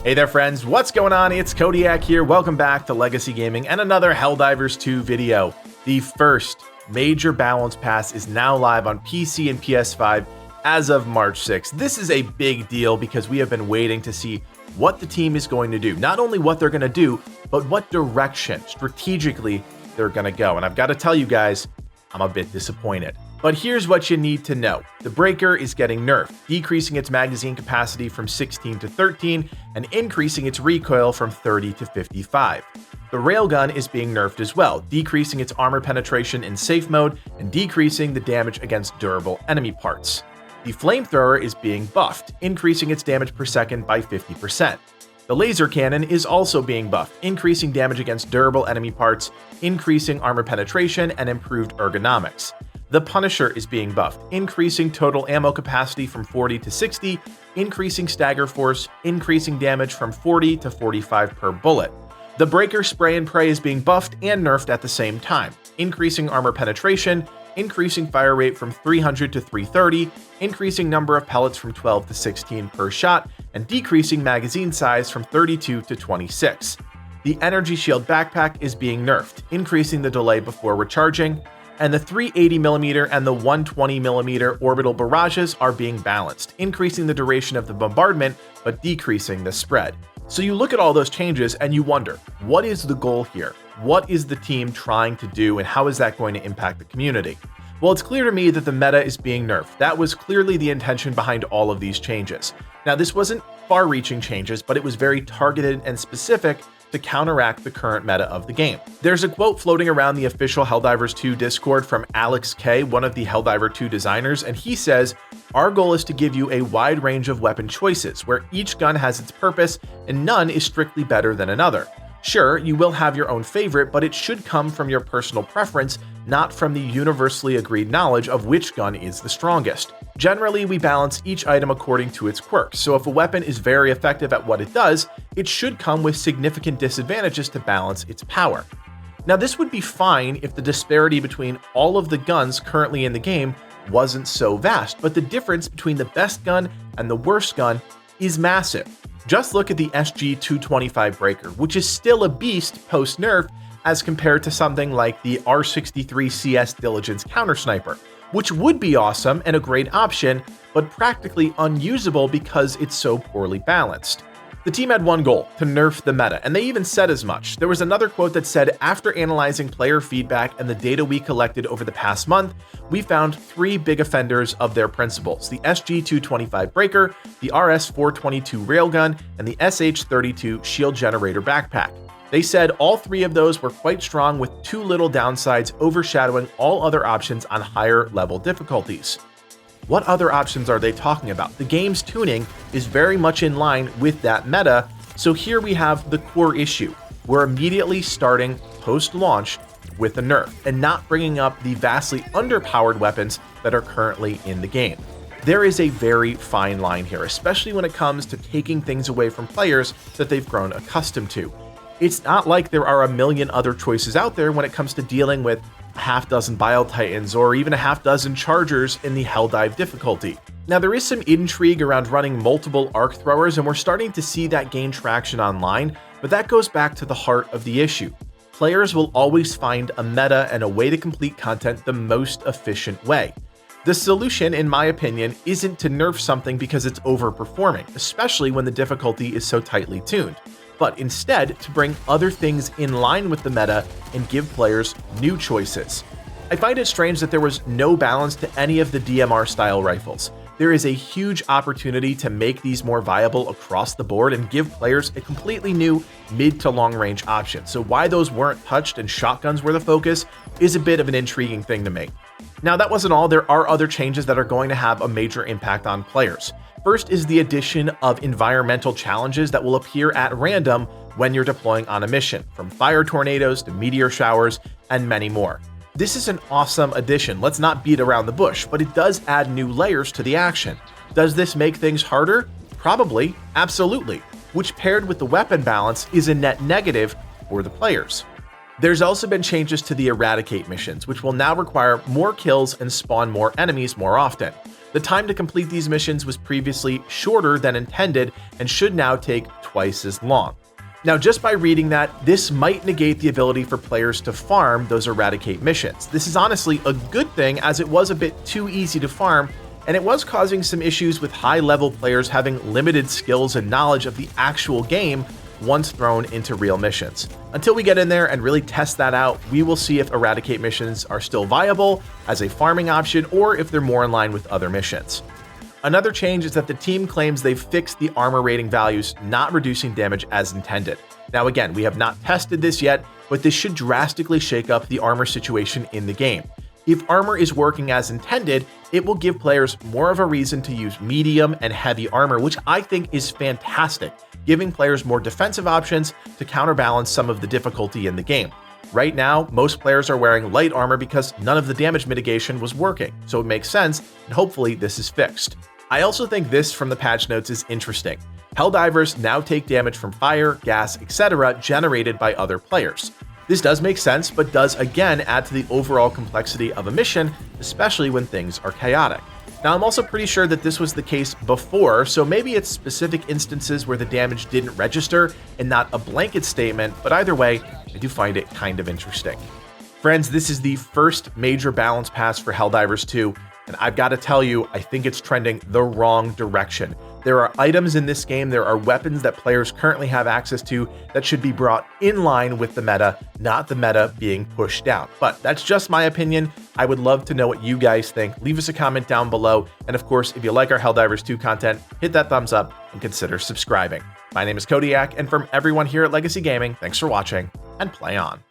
Hey there friends, what's going on? It's Kodiak here. Welcome back to Legacy Gaming and another Helldivers 2 video. The first major balance pass is now live on PC and PS5 as of March 6th. This is a big deal because we have been waiting to see what the team is going to do. Not only what they're going to do, but what direction strategically they're going to go. And I've got to tell you guys, I'm a bit disappointed. But here's what you need to know. The Breaker is getting nerfed, decreasing its magazine capacity from 16 to 13 and increasing its recoil from 30 to 55. The Railgun is being nerfed as well, decreasing its armor penetration in safe mode and decreasing the damage against durable enemy parts. The Flamethrower is being buffed, increasing its damage per second by 50%. The Laser Cannon is also being buffed, increasing damage against durable enemy parts, increasing armor penetration, and improved ergonomics. The Punisher is being buffed, increasing total ammo capacity from 40 to 60, increasing stagger force, increasing damage from 40 to 45 per bullet. The Breaker Spray and Pray is being buffed and nerfed at the same time, increasing armor penetration, increasing fire rate from 300 to 330, increasing number of pellets from 12 to 16 per shot, and decreasing magazine size from 32 to 26. The Energy Shield Backpack is being nerfed, increasing the delay before recharging, and the 380mm and the 120mm orbital barrages are being balanced, increasing the duration of the bombardment but decreasing the spread. So you look at all those changes and you wonder, what is the goal here? What is the team trying to do and how is that going to impact the community? Well, it's clear to me that the meta is being nerfed. That was clearly the intention behind all of these changes. Now, this wasn't far-reaching changes, but it was very targeted and specific to counteract the current meta of the game. There's a quote floating around the official Helldivers 2 Discord from Alex K, one of the Helldiver 2 designers, and he says, "Our goal is to give you a wide range of weapon choices, where each gun has its purpose and none is strictly better than another. Sure, you will have your own favorite, but it should come from your personal preference, not from the universally agreed knowledge of which gun is the strongest. Generally, we balance each item according to its quirks, so if a weapon is very effective at what it does, it should come with significant disadvantages to balance its power." Now, this would be fine if the disparity between all of the guns currently in the game wasn't so vast, but the difference between the best gun and the worst gun is massive. Just look at the SG-225 Breaker, which is still a beast post-nerf as compared to something like the R63 CS Diligence Counter Sniper, which would be awesome and a great option, but practically unusable because it's so poorly balanced. The team had one goal, to nerf the meta, and they even said as much. There was another quote that said, "After analyzing player feedback and the data we collected over the past month, we found three big offenders of their principles: the SG-225 Breaker, the RS-422 Railgun, and the SH-32 Shield Generator Backpack. They said all three of those were quite strong with too little downsides overshadowing all other options on higher level difficulties." What other options are they talking about? The game's tuning is very much in line with that meta, so here we have the core issue. We're immediately starting post-launch with a nerf and not bringing up the vastly underpowered weapons that are currently in the game. There is a very fine line here, especially when it comes to taking things away from players that they've grown accustomed to. It's not like there are a million other choices out there when it comes to dealing with a half dozen Bile Titans or even a half dozen Chargers in the Helldive difficulty. Now, there is some intrigue around running multiple arc throwers, and we're starting to see that gain traction online, but that goes back to the heart of the issue. Players will always find a meta and a way to complete content the most efficient way. The solution, in my opinion, isn't to nerf something because it's overperforming, especially when the difficulty is so tightly tuned, but instead to bring other things in line with the meta and give players new choices. I find it strange that there was no balance to any of the DMR style rifles. There is a huge opportunity to make these more viable across the board and give players a completely new mid to long range option. So why those weren't touched and shotguns were the focus is a bit of an intriguing thing to me. Now, that wasn't all. There are other changes that are going to have a major impact on players. First is the addition of environmental challenges that will appear at random when you're deploying on a mission, from fire tornadoes to meteor showers and many more. This is an awesome addition, let's not beat around the bush, but it does add new layers to the action. Does this make things harder? Probably, absolutely, which paired with the weapon balance is a net negative for the players. There's also been changes to the Eradicate missions, which will now require more kills and spawn more enemies more often. The time to complete these missions was previously shorter than intended and should now take twice as long. Now, just by reading that, this might negate the ability for players to farm those eradicate missions. This is honestly a good thing, as it was a bit too easy to farm, and it was causing some issues with high-level players having limited skills and knowledge of the actual game once thrown into real missions. Until we get in there and really test that out, we will see if eradicate missions are still viable as a farming option or if they're more in line with other missions. Another change is that the team claims they've fixed the armor rating values, not reducing damage as intended. Now again, we have not tested this yet, but this should drastically shake up the armor situation in the game. If armor is working as intended, it will give players more of a reason to use medium and heavy armor, which I think is fantastic, giving players more defensive options to counterbalance some of the difficulty in the game. Right now, most players are wearing light armor because none of the damage mitigation was working, so it makes sense, and hopefully this is fixed. I also think this from the patch notes is interesting. Helldivers now take damage from fire, gas, etc. generated by other players. This does make sense, but does again add to the overall complexity of a mission, especially when things are chaotic. Now, I'm also pretty sure that this was the case before, so maybe it's specific instances where the damage didn't register and not a blanket statement, but either way, I do find it kind of interesting. Friends, this is the first major balance pass for Helldivers 2, and I've got to tell you, I think it's trending the wrong direction. There are items in this game, there are weapons that players currently have access to that should be brought in line with the meta, not the meta being pushed down. But that's just my opinion. I would love to know what you guys think. Leave us a comment down below. And of course, if you like our Helldivers 2 content, hit that thumbs up and consider subscribing. My name is Kodiak, and from everyone here at Legacy Gaming, thanks for watching and play on.